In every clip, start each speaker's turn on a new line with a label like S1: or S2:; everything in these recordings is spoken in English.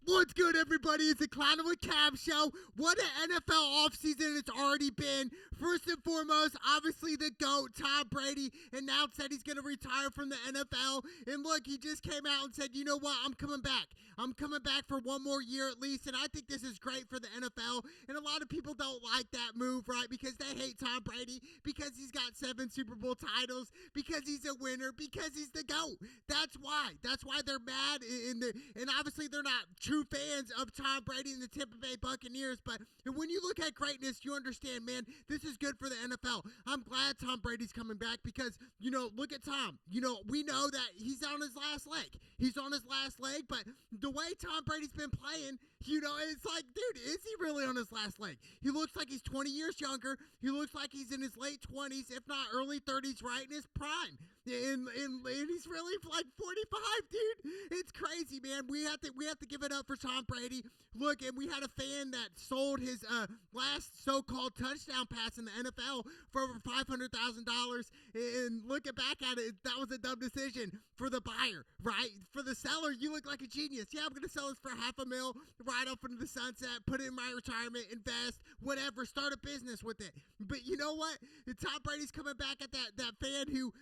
S1: What's good, everybody? It's the Clown with Cab show. What an NFL offseason it's already been. First and foremost, obviously the GOAT, Tom Brady, announced that he's going to retire from the NFL. And look, he just came out and said, you know what? I'm coming back. I'm coming back for one more year at least. And I think this is great for the NFL. And a lot of people don't like that move, right? Because they hate Tom Brady, because he's got 7 Super Bowl titles, because he's a winner, because he's the GOAT. That's why. That's why they're mad. And obviously they're not true fans of Tom Brady and the Tampa Bay Buccaneers, but when you look at greatness, you understand, man, this is good for the NFL. I'm glad Tom Brady's coming back because, look at Tom. We know that he's on his last leg. He's on his last leg, but the way Tom Brady's been playing, it's like, dude, is he really on his last leg? He looks like he's 20 years younger. He looks like he's in his late 20s, if not early 30s, right in his prime. And he's really like 45, dude. It's crazy, man. We have to give it up for Tom Brady. Look, and we had a fan that sold his last so-called touchdown pass in the NFL for over $500,000. And looking back at it, that was a dumb decision for the buyer, right? For the seller, you look like a genius. Yeah, I'm going to sell this for $500,000, ride off into the sunset, put it in my retirement, invest, whatever, start a business with it. But you know what? Tom Brady's coming back at that fan who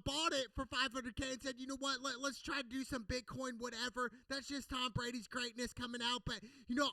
S1: bought it for $500K and said, you know what, let's try to do some Bitcoin, whatever. That's just Tom Brady's greatness coming out. But,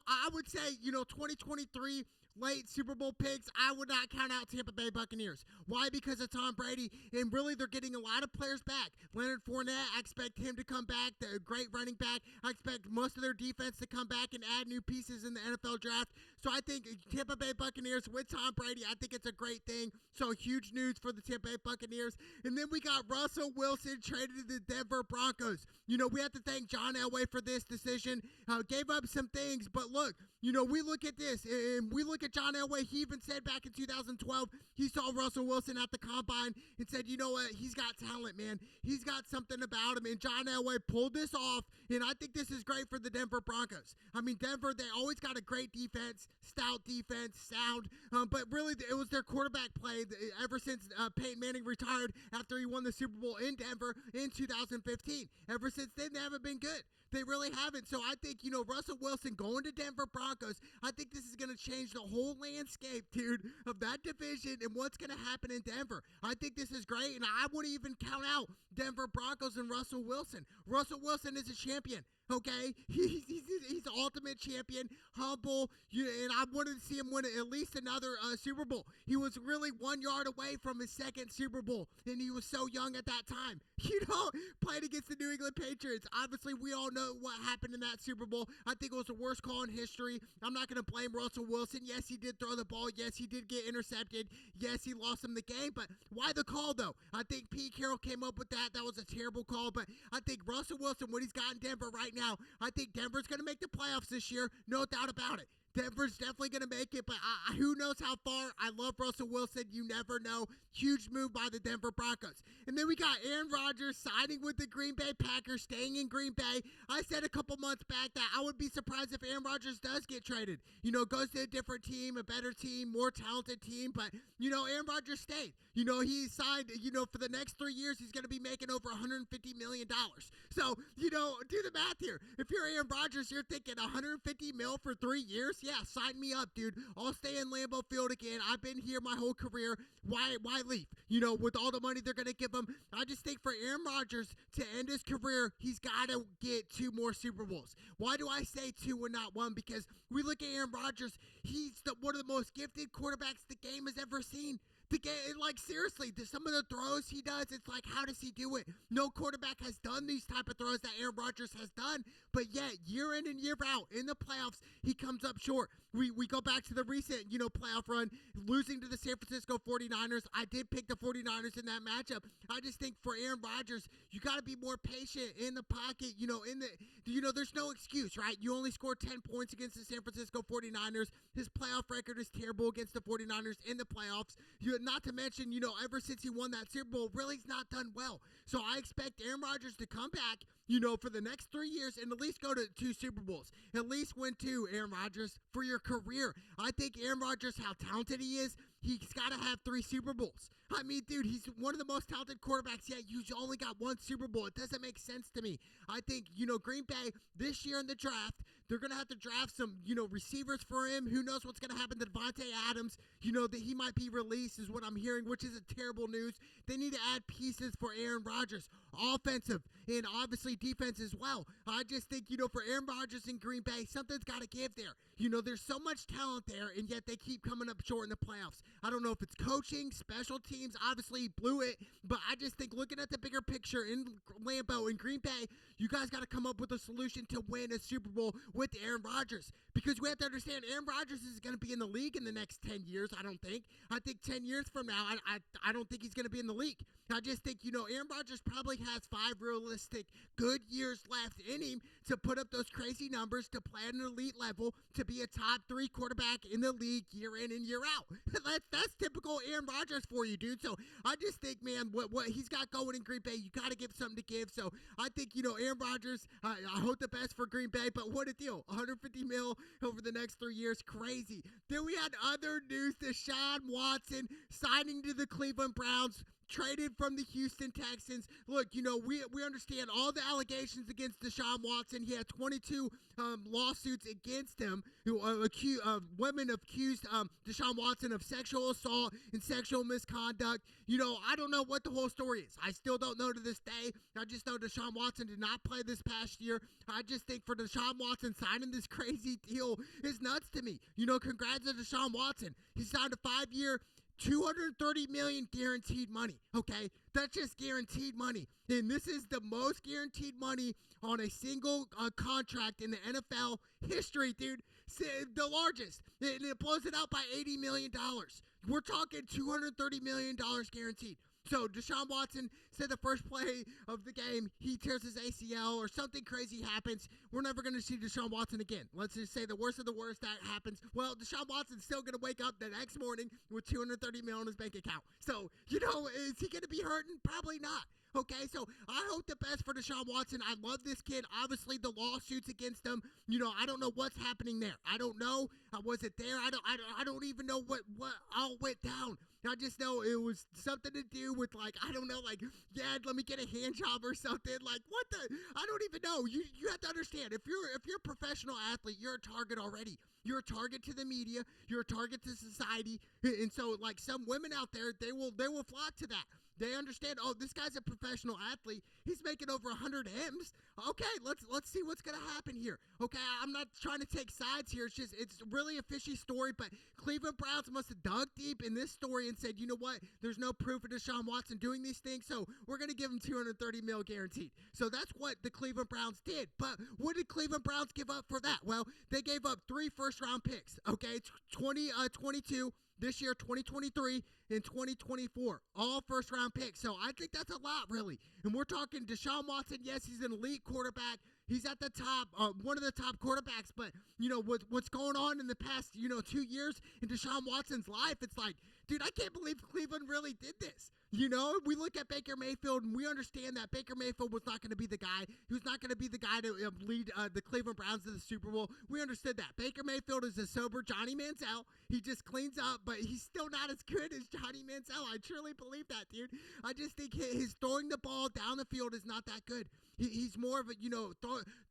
S1: I would say, 2023 late Super Bowl picks, I would not count out Tampa Bay Buccaneers. Why? Because of Tom Brady, and really they're getting a lot of players back. Leonard Fournette, I expect him to come back, the great running back. I expect most of their defense to come back and add new pieces in the NFL draft. So I think Tampa Bay Buccaneers with Tom Brady, I think it's a great thing. So huge news for the Tampa Bay Buccaneers. And then we got Russell Wilson traded to the Denver Broncos. We have to thank John Elway for this decision. Gave up some things, but look, we look at this, and we look at John Elway. He even said back in 2012, he saw Russell Wilson at the combine and said, you know what, he's got talent, man. He's got something about him, and John Elway pulled this off, and I think this is great for the Denver Broncos. I mean, Denver, they always got a great defense, stout defense, sound, but really it was their quarterback play ever since Peyton Manning retired after he won the Super Bowl in Denver in 2015. Ever since then, they haven't been good. They really haven't. So I think, Russell Wilson going to Denver Broncos, I think this is going to change the whole landscape, dude, of that division and what's going to happen in Denver. I think this is great, and I wouldn't even count out Denver Broncos and Russell Wilson. Russell Wilson is a champion. Okay, he's the ultimate champion, humble, and I wanted to see him win at least another Super Bowl. He was really 1 yard away from his second Super Bowl, and he was so young at that time. Playing against the New England Patriots. Obviously, we all know what happened in that Super Bowl. I think it was the worst call in history. I'm not going to blame Russell Wilson. Yes, he did throw the ball. Yes, he did get intercepted. Yes, he lost him the game, but why the call, though? I think Pete Carroll came up with that. That was a terrible call, but I think Russell Wilson, what he's got in Denver right now, I think Denver's going to make the playoffs this year, no doubt about it. Denver's definitely going to make it, but who knows how far. I love Russell Wilson. You never know. Huge move by the Denver Broncos. And then we got Aaron Rodgers signing with the Green Bay Packers, staying in Green Bay. I said a couple months back that I would be surprised if Aaron Rodgers does get traded. Goes to a different team, a better team, more talented team, but, Aaron Rodgers stayed. He signed, for the next 3 years, he's going to be making over $150 million. So, do the math here. If you're Aaron Rodgers, you're thinking $150 million for 3 years? Yeah, sign me up, dude. I'll stay in Lambeau Field again. I've been here my whole career. Why leave? With all the money they're going to give him. I just think for Aaron Rodgers to end his career, he's got to get 2 more Super Bowls. Why do I say 2 and not 1? Because we look at Aaron Rodgers, he's one of the most gifted quarterbacks the game has ever seen. The game, like, seriously, some of the throws he does, it's like, how does he do it? No quarterback has done these type of throws that Aaron Rodgers has done, but yet, year in and year out, in the playoffs, he comes up short. We go back to the recent, playoff run, losing to the San Francisco 49ers. I did pick the 49ers in that matchup. I just think for Aaron Rodgers, you got to be more patient in the pocket, there's no excuse, right? You only scored 10 points against the San Francisco 49ers. His playoff record is terrible against the 49ers in the playoffs. Not to mention, ever since he won that Super Bowl, really he's not done well. So I expect Aaron Rodgers to come back, for the next 3 years and at least go to 2 Super Bowls. At least win 2, Aaron Rodgers, for your career. I think Aaron Rodgers, how talented he is, he's got to have 3 Super Bowls. I mean, dude, he's one of the most talented quarterbacks, yet you only got 1 Super Bowl. It doesn't make sense to me. I think, Green Bay, this year in the draft, They're going to have to draft some, receivers for him. Who knows what's going to happen to Devontae Adams, that he might be released is what I'm hearing, which is a terrible news. They need to add pieces for Aaron Rodgers, offensive and obviously defense as well. I just think, for Aaron Rodgers in Green Bay, something's got to give there. There's so much talent there, and yet they keep coming up short in the playoffs. I don't know if it's coaching, special teams, obviously he blew it, but I just think looking at the bigger picture in Lambeau, in Green Bay, you guys got to come up with a solution to win a Super Bowl with Aaron Rodgers, because we have to understand Aaron Rodgers is going to be in the league in the next 10 years, I don't think. I think 10 years from now, I don't think he's going to be in the league. I just think, Aaron Rodgers probably has 5 realistic good years left in him to put up those crazy numbers, to play at an elite level, to be a top 3 quarterback in the league year in and year out. That's typical Aaron Rodgers for you, dude. So I just think, man, what he's got going in Green Bay, you got to give something to give. So I think, Aaron Rodgers, I hope the best for Green Bay, but what a deal. 150 mil over the next 3 years, crazy. Then we had other news, Deshaun Watson signing to the Cleveland Browns, traded from the Houston Texans. Look, we understand all the allegations against Deshaun Watson. He had 22 lawsuits against him. Women accused Deshaun Watson of sexual assault and sexual misconduct. I don't know what the whole story is. I still don't know to this day. I just know Deshaun Watson did not play this past year. I just think for Deshaun Watson signing this crazy deal is nuts to me. Congrats to Deshaun Watson. He signed a 5-year, $230 million guaranteed money, okay? That's just guaranteed money. And this is the most guaranteed money on a single contract in the NFL history, dude. The largest. And it blows it out by $80 million. We're talking $230 million guaranteed. So Deshaun Watson said the first play of the game, he tears his ACL or something crazy happens. We're never going to see Deshaun Watson again. Let's just say the worst of the worst that happens. Well, Deshaun Watson's still going to wake up the next morning with $230 million on his bank account. So, is he going to be hurting? Probably not. Okay, so I hope the best for Deshaun Watson. I love this kid. Obviously, the lawsuits against him. I don't know what's happening there. I don't know. I wasn't there. I don't even know what all went down. I just know it was something to do with, I don't know, yeah, let me get a hand job or something. What the? I don't even know. You have to understand, if you're a professional athlete, you're a target already. You're a target to the media. You're a target to society. And so, some women out there, they will flock to that. They understand, this guy's a professional athlete. He's making over 100 M's. Okay, let's see what's going to happen here. Okay, I'm not trying to take sides here. It's really a fishy story, but Cleveland Browns must have dug deep in this story and said, you know what? There's no proof of Deshaun Watson doing these things, so we're going to give him $230 million guaranteed. So that's what the Cleveland Browns did. But what did Cleveland Browns give up for that? Well, they gave up 3 first-round picks, okay? 2022. This year, 2023 and 2024, all first-round picks. So I think that's a lot, really. And we're talking Deshaun Watson. Yes, he's an elite quarterback. He's at the top, one of the top quarterbacks. But, what's going on in the past, 2 years in Deshaun Watson's life, it's like, dude, I can't believe Cleveland really did this. We look at Baker Mayfield, and we understand that Baker Mayfield was not going to be the guy. He was not going to be the guy to lead the Cleveland Browns to the Super Bowl. We understood that. Baker Mayfield is a sober Johnny Manziel. He just cleans up, but he's still not as good as Johnny Manziel. I truly believe that, dude. I just think his throwing the ball down the field is not that good. He's more of a,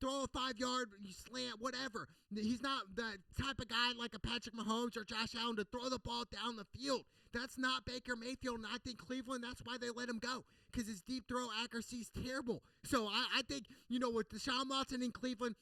S1: throw a 5-yard slant, whatever. He's not the type of guy like a Patrick Mahomes or Josh Allen to throw the ball down the field. That's not Baker Mayfield, and I think Cleveland, that's why they let him go, because his deep throw accuracy is terrible. So I think, with Deshaun Watson in Cleveland,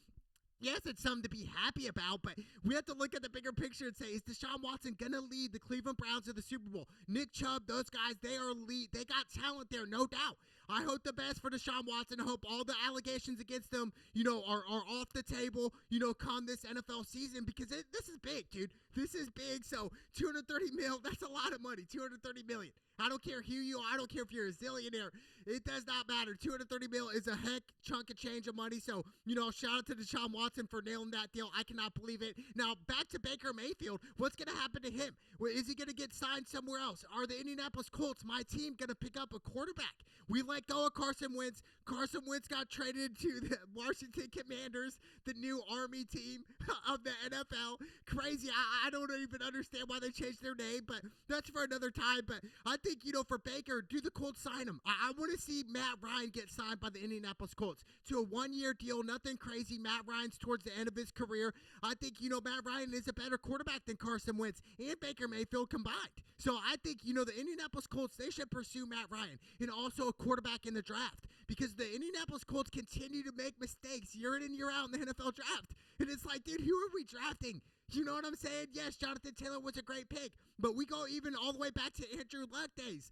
S1: yes, it's something to be happy about, but we have to look at the bigger picture and say, is Deshaun Watson going to lead the Cleveland Browns to the Super Bowl? Nick Chubb, those guys, they are elite. They got talent there, no doubt. I hope the best for Deshaun Watson. I hope all the allegations against him, are off the table, come this NFL season, because this is big, dude. This is big. So $230 million, that's a lot of money, $230 million. I don't care who you are. I don't care if you're a zillionaire. It does not matter. $230 million is a heck chunk of change of money. So, shout out to Deshaun Watson for nailing that deal. I cannot believe it. Now, back to Baker Mayfield. What's going to happen to him? Is he going to get signed somewhere else? Are the Indianapolis Colts, my team, going to pick up a quarterback? We let let go of Carson Wentz. Carson Wentz got traded to the Washington Commanders, the new army team of the NFL. Crazy. I don't even understand why they changed their name, but that's for another time. But I think, for Baker, do the Colts sign him? I want to see Matt Ryan get signed by the Indianapolis Colts to a one-year deal. Nothing crazy. Matt Ryan's towards the end of his career. I think, Matt Ryan is a better quarterback than Carson Wentz and Baker Mayfield combined. So I think, the Indianapolis Colts, they should pursue Matt Ryan and also a quarterback in the draft, because the Indianapolis Colts continue to make mistakes year in and year out in the NFL draft. And it's like, dude, who are we drafting? You know what I'm saying? Yes, Jonathan Taylor was a great pick, but we go even all the way back to Andrew Luck days.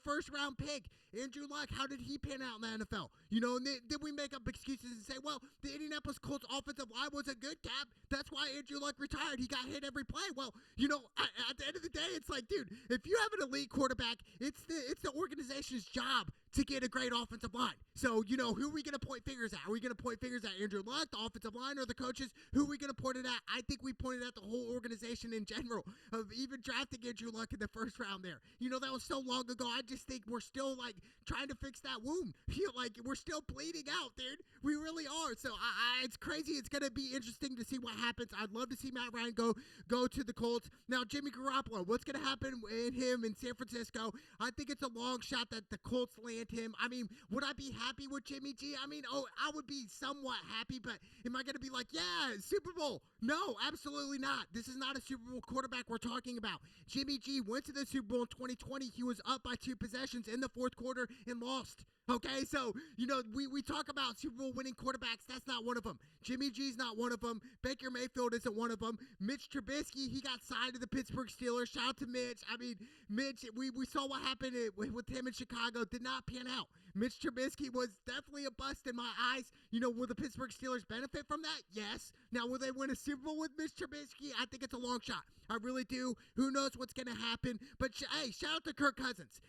S1: First round pick, Andrew Luck, how did he pan out in the NFL? And then we make up excuses and say, well, the Indianapolis Colts offensive line was a good cap. That's why Andrew Luck retired. He got hit every play. Well, at the end of the day, it's like, dude, if you have an elite quarterback, it's the organization's job to get a great offensive line. So, who are we going to point fingers at? Are we going to point fingers at Andrew Luck, the offensive line, or the coaches? Who are we going to point it at? I think we pointed at the whole organization in general of even drafting Andrew Luck in the first round there. That was so long ago. I just think we're still, trying to fix that wound. We're still bleeding out, dude. We really are. So, it's crazy. It's going to be interesting to see what happens. I'd love to see Matt Ryan go to the Colts. Now, Jimmy Garoppolo, what's going to happen in him in San Francisco? I think it's a long shot that the Colts land him. I mean, would I be happy with Jimmy G? I would be somewhat happy, but am I going to be like, yeah, Super Bowl? No, absolutely not. This is not a Super Bowl quarterback we're talking about. Jimmy G went to the Super Bowl in 2020. He was up by 2 possessions in the fourth quarter and lost. Okay, so, we talk about Super Bowl winning quarterbacks. That's not one of them. Jimmy G's not one of them. Baker Mayfield isn't one of them. Mitch Trubisky, he got signed to the Pittsburgh Steelers. Shout out to Mitch. Mitch, we saw what happened with him in Chicago. Did not pan out. Mitch Trubisky was definitely a bust in my eyes. Will the Pittsburgh Steelers benefit from that? Yes. Now, will they win a Super Bowl with Mitch Trubisky? I think it's a long shot. I really do. Who knows what's going to happen? But, hey, shout out to Kirk Cousins.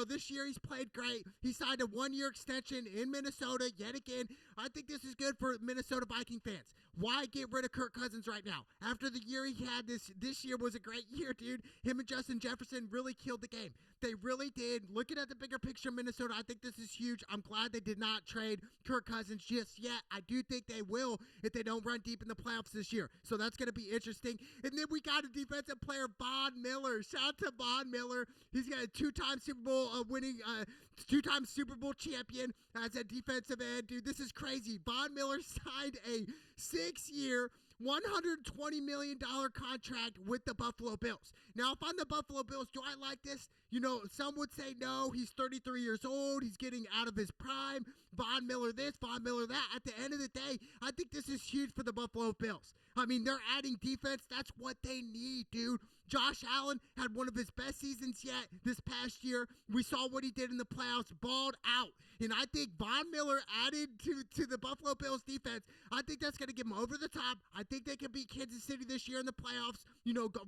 S1: This year he's played great. He signed a one-year extension in Minnesota yet again. I think this is good for Minnesota Viking fans. Why get rid of Kirk Cousins right now? After the year he had, this year was a great year, dude. Him and Justin Jefferson really killed the game. They really did. Looking at the bigger picture of Minnesota, I think this is huge. I'm glad they did not trade Kirk Cousins just yet. I do think they will if they don't run deep in the playoffs this year. So that's going to be interesting. And then we got a defensive player, Von Miller. Shout out to Von Miller. He's got a two-time Super Bowl winning, two-time Super Bowl champion as a defensive end. Dude, this is crazy. Von Miller signed a 6-year, $120 million contract with the Buffalo Bills. Now, if I'm the Buffalo Bills, do I like this? Some would say no. He's 33 years old. He's getting out of his prime. Von Miller this, Von Miller that. At the end of the day, I think this is huge for the Buffalo Bills. They're adding defense. That's what they need, dude. Josh Allen had one of his best seasons yet this past year. We saw what he did in the playoffs, balled out. And I think Von Miller added to the Buffalo Bills defense, I think that's going to give them over the top. I think they can beat Kansas City this year in the playoffs,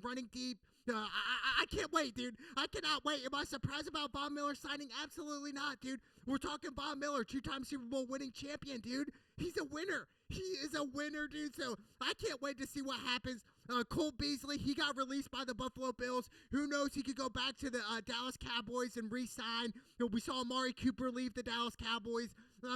S1: running deep. I can't wait, dude. I cannot wait. Am I surprised about Von Miller signing? Absolutely not, dude. We're talking Von Miller, two-time Super Bowl winning champion, dude. He's a winner. He is a winner, dude. So I can't wait to see what happens. Cole Beasley, he got released by the Buffalo Bills. Who knows? He could go back to the Dallas Cowboys and re-sign. We saw Amari Cooper leave the Dallas Cowboys.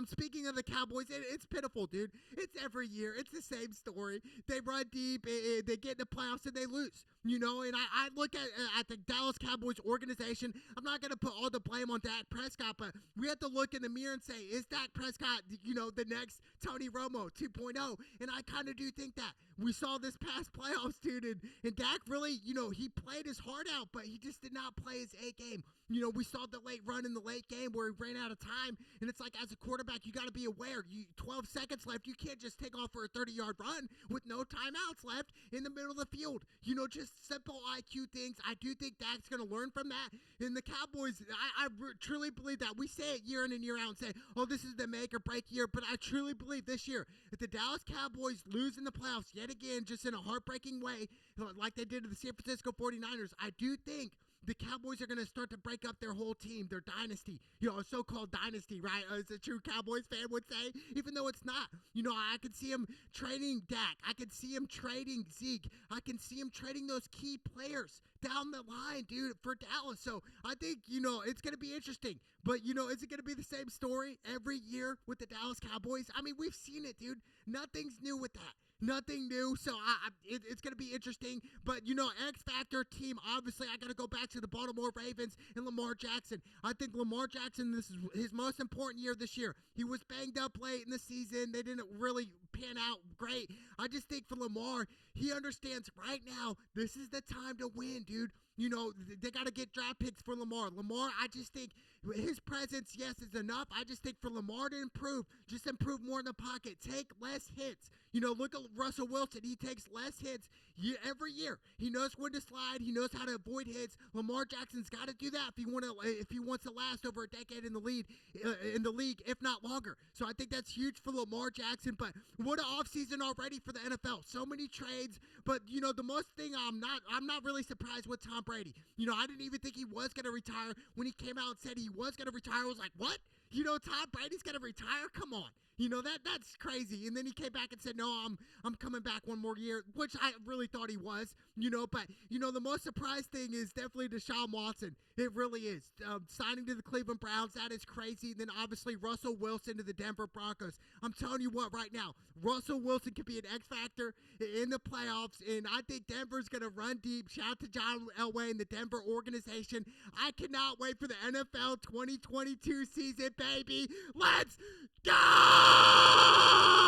S1: Speaking of the Cowboys, it's pitiful, dude. It's every year. It's the same story. They run deep, they get in the playoffs, and they lose. And I look at the Dallas Cowboys organization. I'm not going to put all the blame on Dak Prescott, but we have to look in the mirror and say, is Dak Prescott, the next Tony Romo 2.0? And I kind of do think that. We saw this past playoffs, dude, and Dak really, he played his heart out, but he just did not play his A game. We saw the late run in the late game where he ran out of time, and it's like, as a quarterback, you got to be aware. 12 seconds left. You can't just take off for a 30-yard run with no timeouts left in the middle of the field. Just simple IQ things. I do think Dak's going to learn from that. And the Cowboys, I truly believe that. We say it year in and year out and say, oh, this is the make or break year, but I truly believe this year, if the Dallas Cowboys lose in the playoffs yet again, just in a heartbreaking way, like they did to the San Francisco 49ers, I do think the Cowboys are going to start to break up their whole team, their dynasty, a so-called dynasty, right? As a true Cowboys fan would say, even though it's not. I could see him trading Dak. I could see him trading Zeke. I can see him trading those key players down the line, dude, for Dallas. So I think, it's going to be interesting. But, is it going to be the same story every year with the Dallas Cowboys? I mean, we've seen it, dude. Nothing's new with that. Nothing new, so it's going to be interesting. But, X Factor team, obviously, I got to go back to the Baltimore Ravens and Lamar Jackson. I think Lamar Jackson, this is his most important year this year. He was banged up late in the season. They didn't really pan out great. I just think for Lamar, he understands right now, this is the time to win, dude. They got to get draft picks for Lamar. Lamar, I just think his presence, yes, is enough. I just think for Lamar to improve, just improve more in the pocket. Take less hits. Look at Russell Wilson. He takes less hits every year. He knows when to slide. He knows how to avoid hits. Lamar Jackson's got to do that if he wants to last over a decade in the league, if not longer. So I think that's huge for Lamar Jackson. But what an offseason already for the NFL. So many trades. But the most thing I'm not really surprised with Tom Brady. I didn't even think he was going to retire. When he came out and said he was going to retire, I was like, what? Tom Brady's going to retire? Come on. That's crazy. And then he came back and said, no, I'm coming back one more year, which I really thought he was, but, the most surprised thing is definitely Deshaun Watson. It really is. Signing to the Cleveland Browns, that is crazy. Then obviously Russell Wilson to the Denver Broncos. I'm telling you what right now, Russell Wilson could be an X factor in the playoffs, and I think Denver's going to run deep. Shout out to John Elway and the Denver organization. I cannot wait for the NFL 2022 season, baby. Let's go!